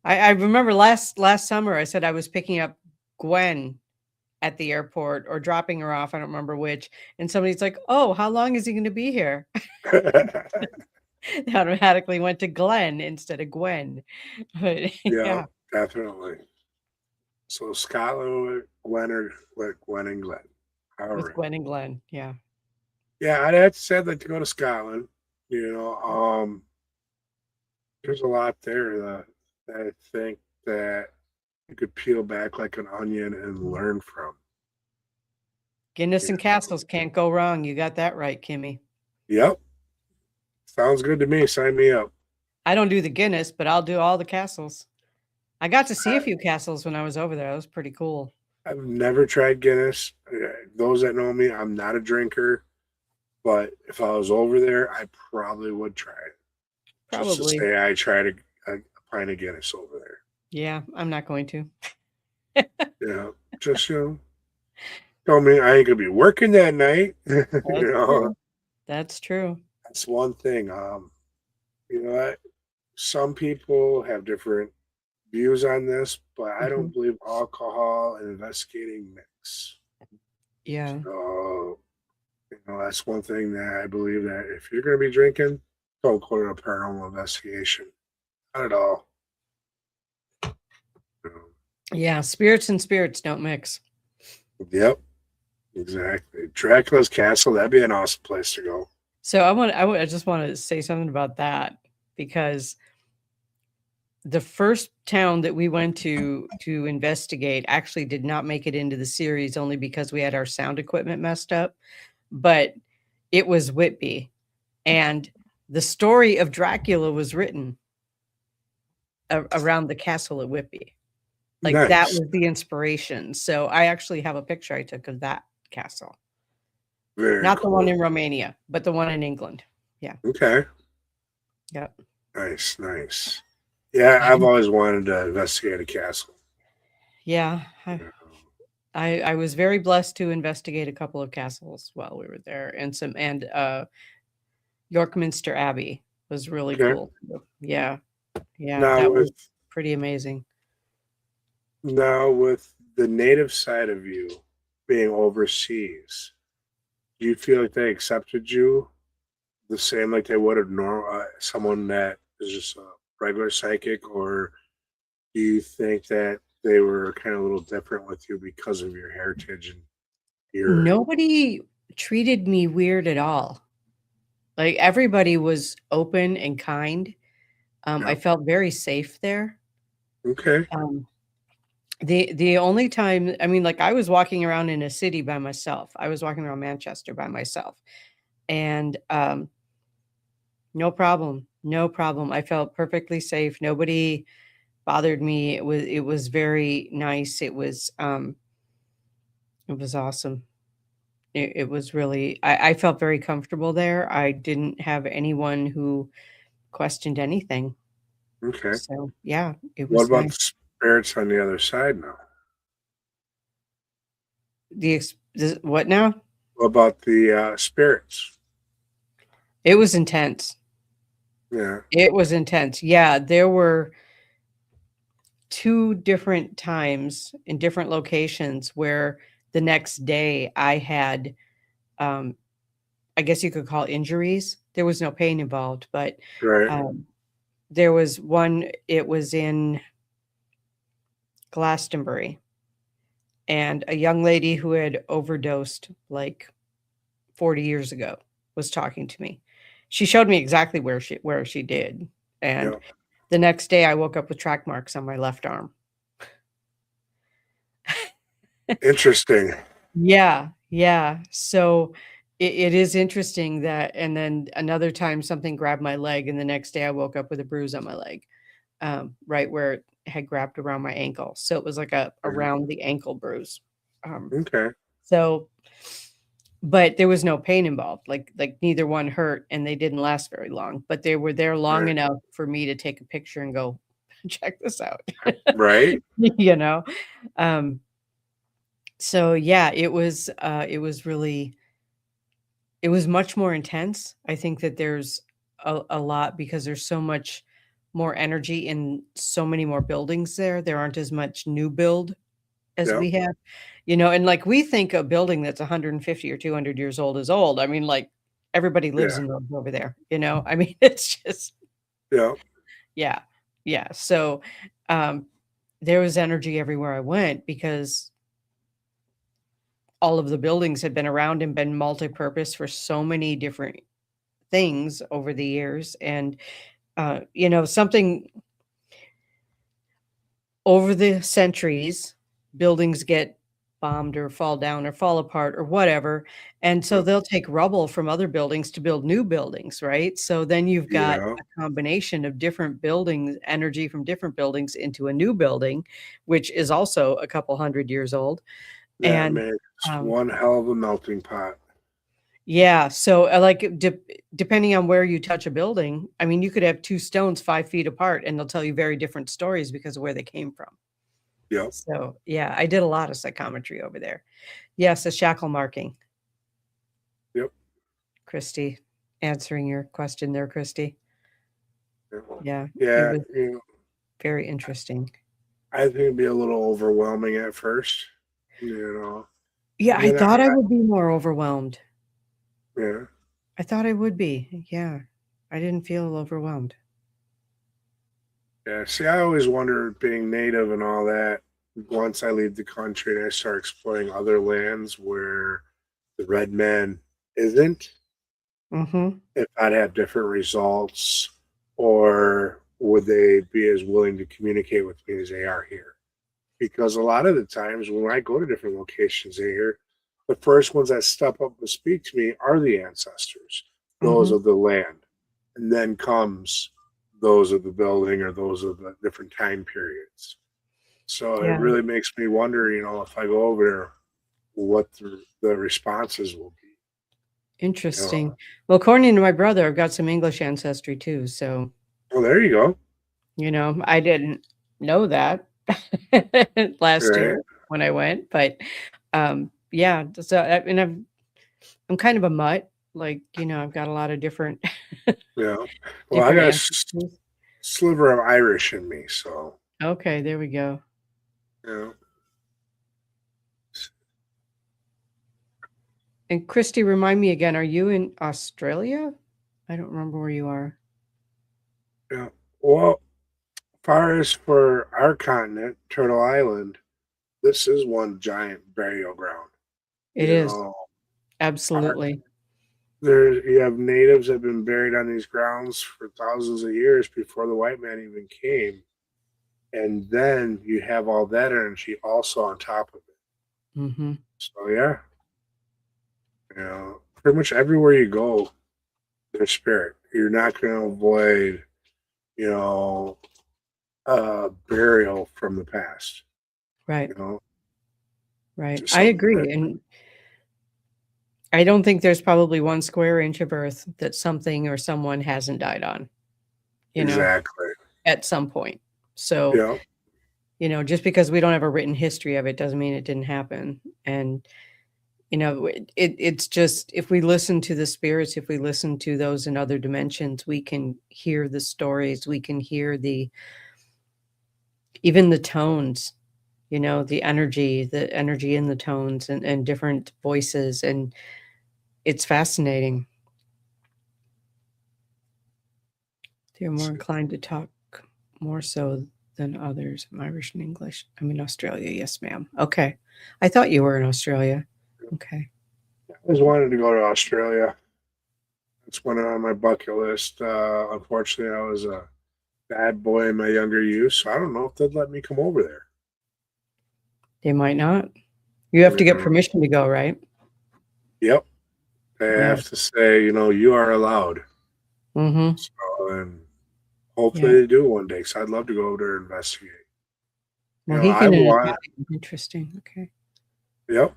I remember last summer I said I was picking up Gwen at the airport or dropping her off. I don't remember which. And somebody's like, "Oh, how long is he going to be here?" They automatically went to Glenn instead of Gwen. But Yeah, definitely. So Scotland with Gwen or with Gwen and Glenn. All with right. Gwen and Glenn. Yeah. Yeah, I'd have to say I'd like to go to Scotland. You know, there's a lot there that I think that you could peel back like an onion and learn from. Guinness You and know? castles can't go wrong. You got that right, Kimmy. Yep. Sounds good to me. Sign me up. I don't do the Guinness, but I'll do all the castles. I got to see a I, few castles when I was over there. That was pretty cool. I've never tried Guinness. Those that know me, I'm not a drinker, but if I was over there, I probably would try it. Just to Probably. say I tried a pint of Guinness over there. Yeah, I'm not going to. Yeah. Just, told me I ain't gonna be working that night. That's true. That's true. That's one thing. What? Some people have different views on this, but I Mhm. don't believe alcohol and investigating mix. Yeah. So, that's one thing that I believe that if you're gonna be drinking, don't call it a paranormal investigation. Not at all. You know. Yeah, spirits and spirits don't mix. Yep. Exactly. Dracula's Castle, that'd be an awesome place to go. So I just want to say something about that because the first town that we went to investigate actually did not make it into the series only because we had our sound equipment messed up, but it was Whitby, and the story of Dracula was written around the castle at Whitby. Like that Nice. was the inspiration. So I actually have a picture I took of that castle. Very Not the one cool. in Romania, but the one in England. Yeah. Okay. Yep. Nice, nice. Yeah, I've always wanted to investigate a castle. Yeah. You know. I was very blessed to investigate a couple of castles while we were there, and York Minster Abbey was really Okay. cool. Yeah. Yeah, Now that with was pretty amazing. now with the native side of you being overseas, do you feel like they accepted you the same like they would someone that is just a regular psychic, or do you think that they were kind of a little different with you because of your heritage and your Nobody treated me weird at all. Like everybody was open and kind. I yeah, felt very safe there. okay, Um, the only time, I mean, like I was walking around in a city by myself. I was walking around Manchester by myself, and no problem, no problem. I felt perfectly safe. Nobody bothered me. It was very nice. It was awesome. It was really. I felt very comfortable there. I didn't have anyone who questioned anything. okay. So yeah, it What was about nice. the spirits on the other side now? What now? What about the spirits? It was intense. Yeah, It was intense. Yeah, there were 2 different times in different locations where the next day I had, um, I guess you could call injuries. There was no pain involved, but, right. um, there was one, it was in Glastonbury, and a young lady who had overdosed, like, 40 years ago was talking to me. She showed me exactly where she did, and Yeah, the next day I woke up with track marks on my left arm. interesting. Yeah, yeah. So it is interesting that, and then another time something grabbed my leg, and the next day I woke up with a bruise on my leg, right where it had grabbed around my ankle. So it was like a Yeah. around the ankle bruise. Okay, So, but there was no pain involved. Like neither one hurt, and they didn't last very long. But they were there long right, enough for me to take a picture and go, check this out. right. you know. Um, so yeah, it was really it was much more intense. I think that there's a lot because there's so much more energy in so many more buildings there. There aren't as much new build as Yeah, we have, and like we think a building that's 150 or 200 years old is old. I mean, like everybody lives yeah, in those over there. I mean, it's just, yeah. yeah, yeah. So, um, there was energy everywhere I went because all of the buildings had been around and been multi-purpose for so many different things over the years. And something over the centuries, buildings get bombed or fall down or fall apart or whatever. And so Yep. they'll take rubble from other buildings to build new buildings, right? So then you've got Yeah. a combination of different buildings, energy from different buildings into a new building, which is also a couple hundred years old. That And makes um, one hell of a melting pot. yeah, so like depending on where you touch a building, I mean, you could have two stones 5 feet apart and they'll tell you very different stories because of where they came from. Yep. So, yeah, I did a lot of psychometry over there. Yes, a shackle marking. Yep. Christy, answering your question there, Christy. Yeah, it Yeah. was very interesting. I think it'd be a little overwhelming at first, Yeah, I Then thought I would be more overwhelmed. yeah. I thought I would be. Yeah, I didn't feel overwhelmed. Yeah. See, I always wondered being native and all that. Once I leave the country and I start exploring other lands where the red man isn't, Mm-hmm. if I'd have different results, or would they be as willing to communicate with me as they are here? Because a lot of the times when I go to different locations here, the first ones that step up and speak to me are the ancestors, those Mm-hmm. of the land, and then comes those of the building or those of the different time periods. So it Yeah. really makes me wonder, if I go over there, what the responses will be. Interesting. Well, according to my brother, I've got some English ancestry too. So, Oh, there you go. I didn't know that last Right. year when I went, but yeah. So, and I'm kind of a mutt. Like, I've got a lot of different Yeah. Well, I different got a ancestries. sliver of Irish in me, so Okay, there we go. you know. And Christy, remind me again, are you in Australia? I don't remember where you are. Yeah. Well, far as for our continent, Turtle Island, this is one giant burial ground. It You is. know, our, Absolutely. you have natives that have been buried on these grounds for thousands of years before the white man even came, and then you have all that energy also on top of it. Mm-hmm. So yeah, pretty much everywhere you go, there's spirit. You're not going to avoid, you know, burial from the past. Right. You know, Right. just I something agree. And I don't think there's probably one square inch of earth that something or someone hasn't died on, you know, exactly. at some point. So, Yeah, just because we don't have a written history of it doesn't mean it didn't happen. And, it's just if we listen to the spirits, if we listen to those in other dimensions, we can hear the stories, we can hear even the tones, the energy in the tones and different voices. And it's fascinating. They're more inclined to talk more so than others. I'm Irish and English. I'm in Australia. Yes, ma'am. Okay. I thought you were in Australia. Okay. I always wanted to go to Australia. It's one on my bucket list. Unfortunately, I was a bad boy in my younger youth, so I don't know if they'd let me come over there. They might not. You have to get Mm, permission to go, right? Yep, they Yeah. have to say, you are allowed. Mm-hmm. So, and hopefully Yeah. they do one day. Because I'd love to go over there and investigate. I Mohican and want. Italian. Interesting. Okay. Yep.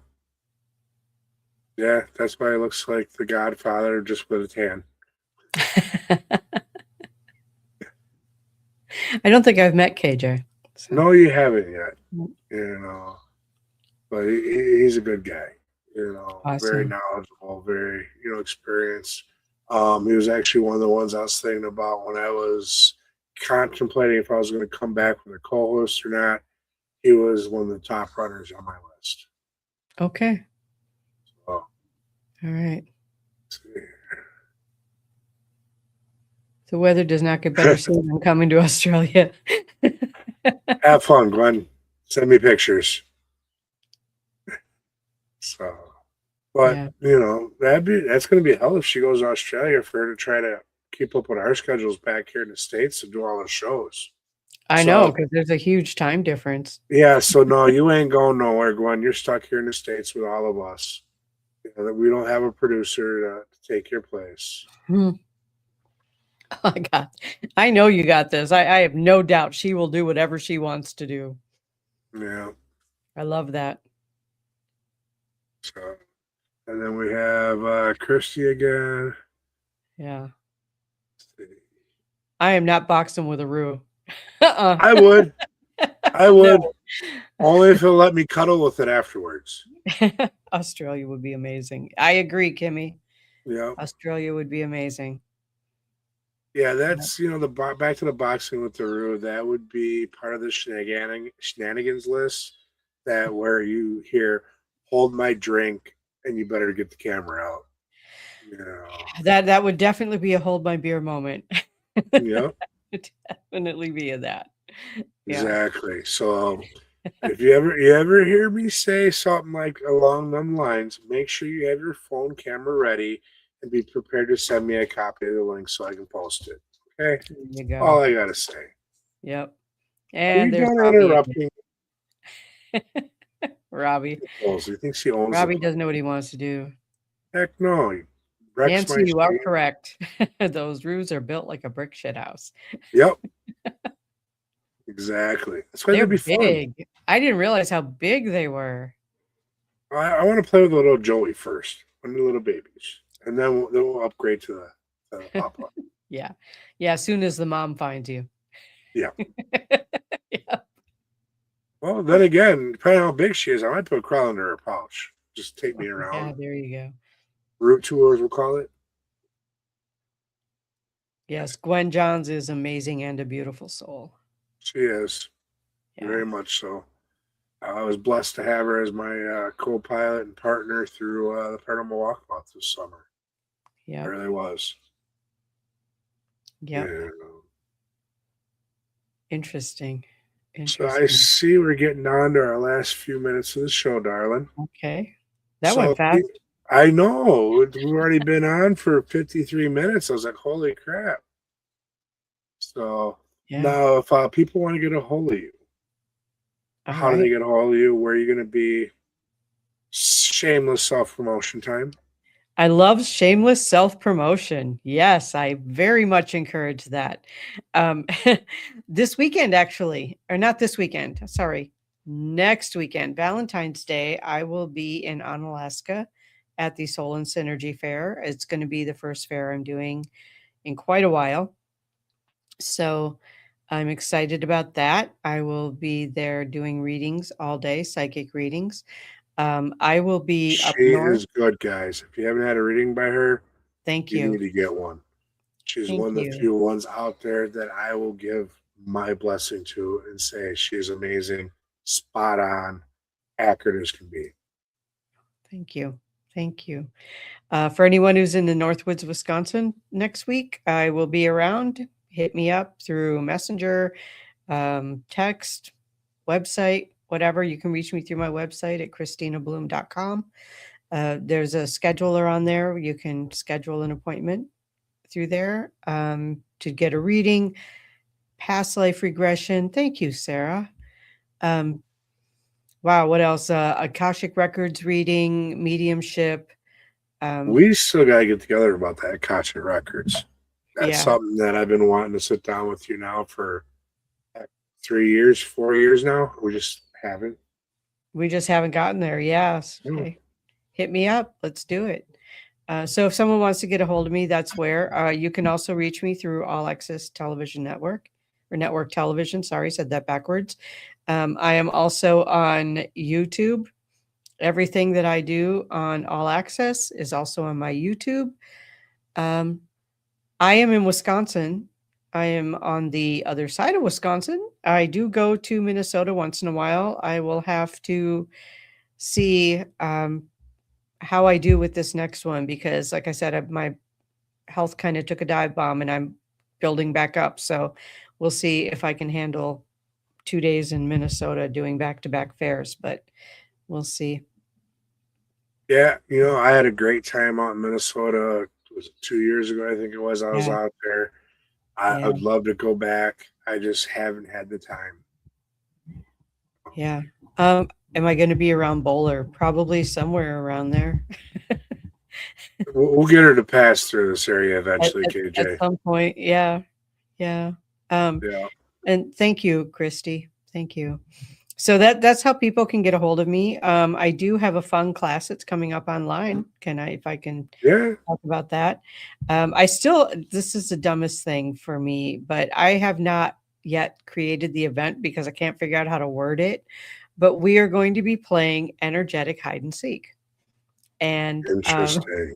Yeah, that's why it looks like The Godfather just with a tan. I don't think I've met KJ. So. No, you haven't yet. Mm. But he's a good guy. Very Awesome. knowledgeable, very experienced. He was actually one of the ones I was thinking about when I was contemplating if I was going to come back with a co-host or not. He was one of the top runners on my list. Okay. So, All right. let's see. The weather does not get better soon. I'm coming to Australia. Have fun, Glenn. Send me pictures. So, but Yeah. that's going to be hell if she goes to Australia for her to try to keep up with our schedules back here in the States to do all the shows. I know, So, because there's a huge time difference. yeah, so no, you ain't going nowhere, Gwen. You're stuck here in the States with all of us. That we don't have a producer to take your place. Hmm. Oh my God. I know you got this. I have no doubt she will do whatever she wants to do. Yeah. I love that. So, and then we have Christy again. Yeah. I am not boxing with a Roo. I would. I No. would. Only if he'll let me cuddle with it afterwards. Australia would be amazing. I agree, Kimmy. Yeah. Australia would be amazing. Yeah, Yep. that's back to the boxing with the Roo. That would be part of the shenanigans list. That where you hear, "Hold my drink," and you better get the camera out. That would definitely be a hold my beer moment. Yep, Definitely be a that. Yeah. exactly. So if you ever hear me say something like along them lines, make sure you have your phone camera ready and be prepared to send me a copy of the link so I can post it. Okay, There you all go. I gotta say. Yep. Are you And there's done Robbie interrupting? again. Robbie. He thinks he owns the Robbie place. doesn't know what he wants to do. Heck no, he wrecks Nancy, my you are stream. correct. Those roofs are built like a brick shit house. Yep, exactly. That's why They're they'd be fun. big. I didn't realize how big they were. I want to play with the little Joey first, one of the little babies, and then we'll upgrade to the Papa. Yeah. Yeah, as soon as the mom finds you. Yeah. Yeah. Well, then again, depending on how big she is, I might put a crawl under her pouch. Just take me Yeah, around. there you go. Root tours, we'll call it. Yes, Gwen Johns is amazing and a beautiful soul. She is Yeah. very much so. I was blessed to have her as my co-pilot and partner through the Paranormal Walkabout this summer. I Yeah. really was. Yep. Yeah. Interesting. So I Interesting. see we're getting on to our last few minutes of the show, darling. Okay. That So went fast. I know we've already been on for 53 minutes. I was like, holy crap. So Yeah. now if people want to get a hold of you, All how do right. they get a hold of you? Where are you going to be? Shameless self-promotion time. I love shameless self-promotion. Yes, I very much encourage that. Um, this weekend, actually, or not this weekend, sorry, next weekend, Valentine's Day, I will be in Onalaska at the Soul and Synergy Fair. It's going to be the first fair I'm doing in quite a while. So I'm excited about that. I will be there doing readings all day, psychic readings. I will be up She north. is good, guys. If you haven't had a reading by her, Thank you you. need to get one. She's Thank one of the you. few ones out there that I will give my blessing to and say she's amazing, spot on, accurate as can be. Thank you. Thank you. For anyone who's in the Northwoods, Wisconsin next week, I will be around. Hit me up through Messenger, text, website, whatever. You can reach me through my website at kristinabloom.com. There's a scheduler on there. You can schedule an appointment through there to get a reading, past life regression. Thank you, Sarah. Wow, what else? Akashic Records reading, mediumship. We still got to get together about that Akashic Records. That's Yeah, something that I've been wanting to sit down with you now for 3 years, 4 years now. We just haven't. we just haven't gotten there. Yes. No. Hey, hit me up. Let's do it. So if someone wants to get a hold of me, that's where. You can also reach me through All Access Television Network or Network Television. Sorry, said that backwards. I am also on YouTube. Everything that I do on All Access is also on my YouTube. Um, I am in Wisconsin. I am on the other side of Wisconsin. I do go to Minnesota once in a while. I will have to see how I do with this next one because, like I said, my health kind of took a dive bomb and I'm building back up. So we'll see if I can handle 2 days in Minnesota doing back to back fairs, but we'll see. Yeah, I had a great time out in Minnesota. Was it 2 years ago? I think it was. I was Yeah. out there. I Yeah. would love to go back. I just haven't had the time. Yeah. Am I going to be around Bowler? Probably somewhere around there. We'll get her to pass through this area at, eventually, at, at KJ. some point. Yeah. Yeah. Yeah. And thank you, Christy. Thank you. So that's how people can get a hold of me. I do have a fun class that's coming up online. If I can Yeah. talk about that. This is the dumbest thing for me, but I have not yet created the event because I can't figure out how to word it. But we are going to be playing energetic hide and seek. And Interesting.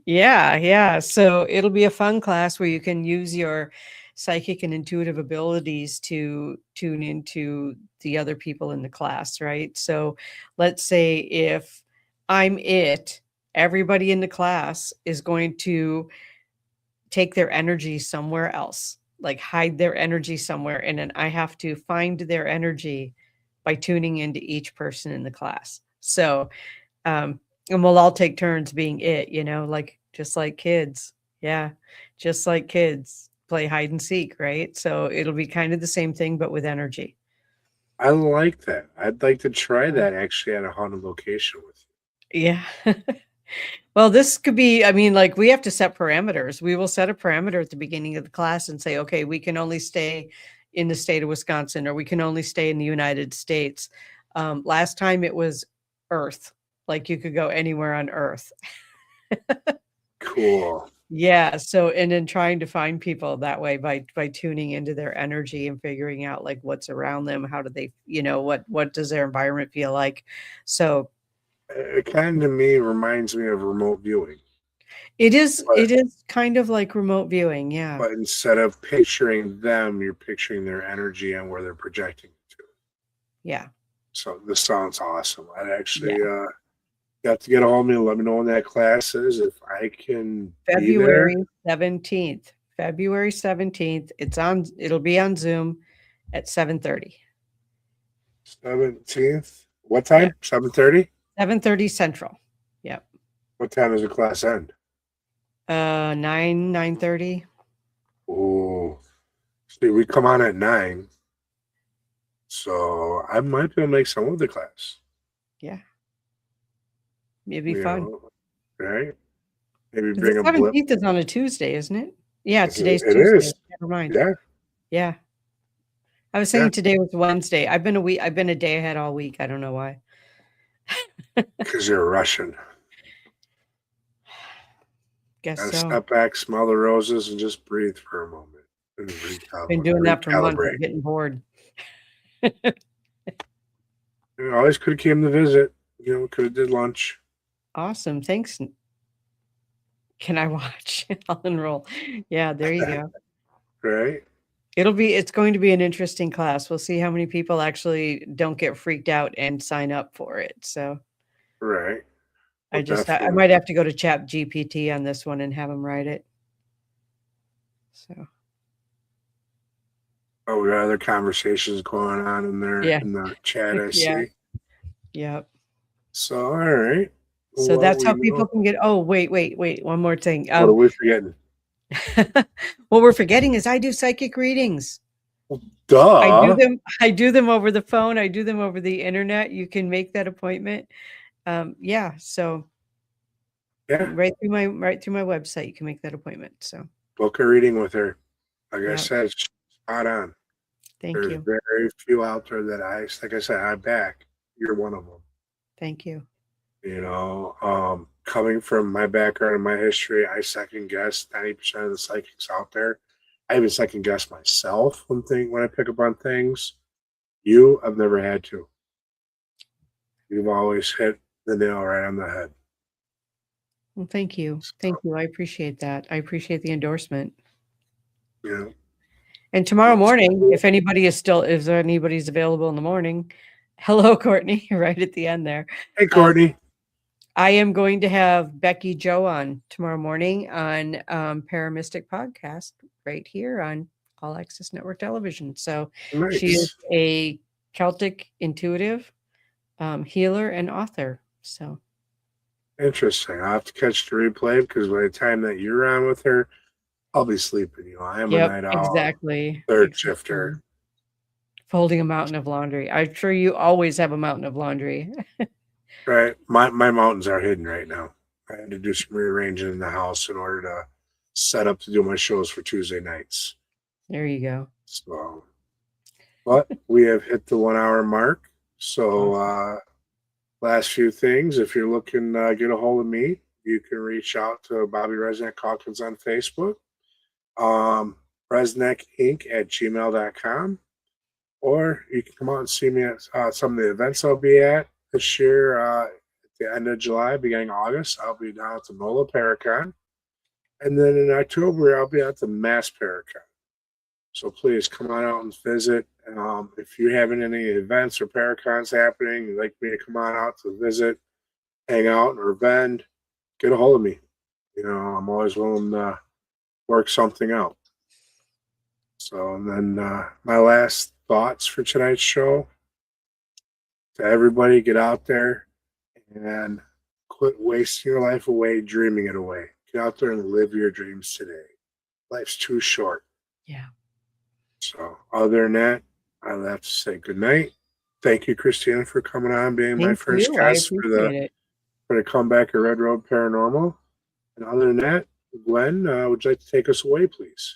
yeah. So it'll be a fun class where you can use your psychic and intuitive abilities to tune into the other people in the class, right? So let's say if I'm it, everybody in the class is going to take their energy somewhere else, like hide their energy somewhere. And then I have to find their energy by tuning into each person in the class. So, and we'll all take turns being it, like just like kids. Yeah. Just like kids play hide and seek, right? So it'll be kind of the same thing, but with energy. I like that. I'd like to try that actually at a haunted location with you. Yeah. Well, this could be, I mean, like we have to set parameters. We will set a parameter at the beginning of the class and say, okay, we can only stay in the state of Wisconsin, or we can only stay in the United States. Last time it was Earth, like you could go anywhere on Earth. Cool. Yeah. So, and then trying to find people that way by tuning into their energy and figuring out like what's around them. How do they, what does their environment feel like? So It kind of to me reminds me of remote viewing. it is But, kind of like remote viewing. Yeah. but instead of picturing them, you're picturing their energy and where they're projecting to. Yeah. So this sounds awesome. I'd actually got to get a hold of me and let me know when that class is. If I can February be 17th. February 17th. It'll be on Zoom at 7:30. there, 17th. What time? 7:30? 7:30 Central. Yep. What time does the class end? 9:30. Oh, see, we come on at 9. So I might be able to make some of the class. Yeah. It'd be fun. Right? Maybe The bring a blip. 17th is on a Tuesday, isn't it? Yeah, today's It Tuesday. is. Never mind. Yeah. Yeah. I was saying today was Wednesday. I've been a day ahead all week. I don't know why. Because you're Russian. Guess Gotta so. step back, smell the roses, and just breathe for a moment. And Been doing that for months. I'm getting bored. You always could have came to visit. Could have did lunch. Awesome. Thanks. Can I watch? I'll enroll. Yeah, there you go. Right? It's going to be an interesting class. We'll see how many people actually don't get freaked out and sign up for it. So Right. I might have to go to Chat GPT on this one and have them write it. So. Oh, we got other conversations going on in there in the chat, I see. Yep. So, all right. So that's how people can get. Oh, wait. One more thing. What are we forgetting? What we're forgetting is I do psychic readings. Duh. I do them over the phone. I do them over the internet. You can make that appointment. So right through my website, you can make that appointment. So book a reading with her. Like I said, spot on. There's you. Very few out there that like I said, I back. You're one of them. Thank you. Coming from my background and my history, I second guess 90% of the psychics out there. I even second guess myself when I pick up on things. I've never had to. You've always hit the nail right on the head. Well, thank you. Thank you. I appreciate that. I appreciate the endorsement. Yeah. And tomorrow morning, if anybody's available in the morning, hello, Courtney, right at the end there. Hey, Courtney. I am going to have Becky Joe on tomorrow morning on Paramystic Podcast right here on All Access Network Television. So she is a Celtic intuitive healer and author. So interesting. I'll have to catch the replay because by the time that you're on with her, I'll be sleeping. I am a Yep, night owl, exactly, third shifter. exactly. Folding a mountain of laundry. I'm sure you always have a mountain of laundry. Right. My mountains are hidden right now. I had to do some rearranging in the house in order to set up to do my shows for Tuesday nights. There you go. So, but we have hit the 1 hour mark. So, Awesome. last few things. If you're looking to get a hold of me, you can reach out to Bobby Resnick Hawkins on Facebook, resnickinc@gmail.com, or you can come out and see me at some of the events I'll be at this year. At the end of July, beginning of August, I'll be down at the NOLA Paracon. And then in October, I'll be at the Mass Paracon. So please come on out and visit. If you're having any events or Paracons happening, you'd like me to come on out to visit, hang out, or vend, get a hold of me. I'm always willing to work something out. So, and then my last thoughts for tonight's show to everybody: get out there and quit wasting your life away dreaming it away. Get out there and live your dreams today. Life's too short. Yeah. So, other than that, I'll have to say good night. Thank you, Kristina, for coming on, being my Thank first you. I guest appreciate it. for the comeback of Red Road Paranormal. And other than that, Gwen, would you like to take us away, please?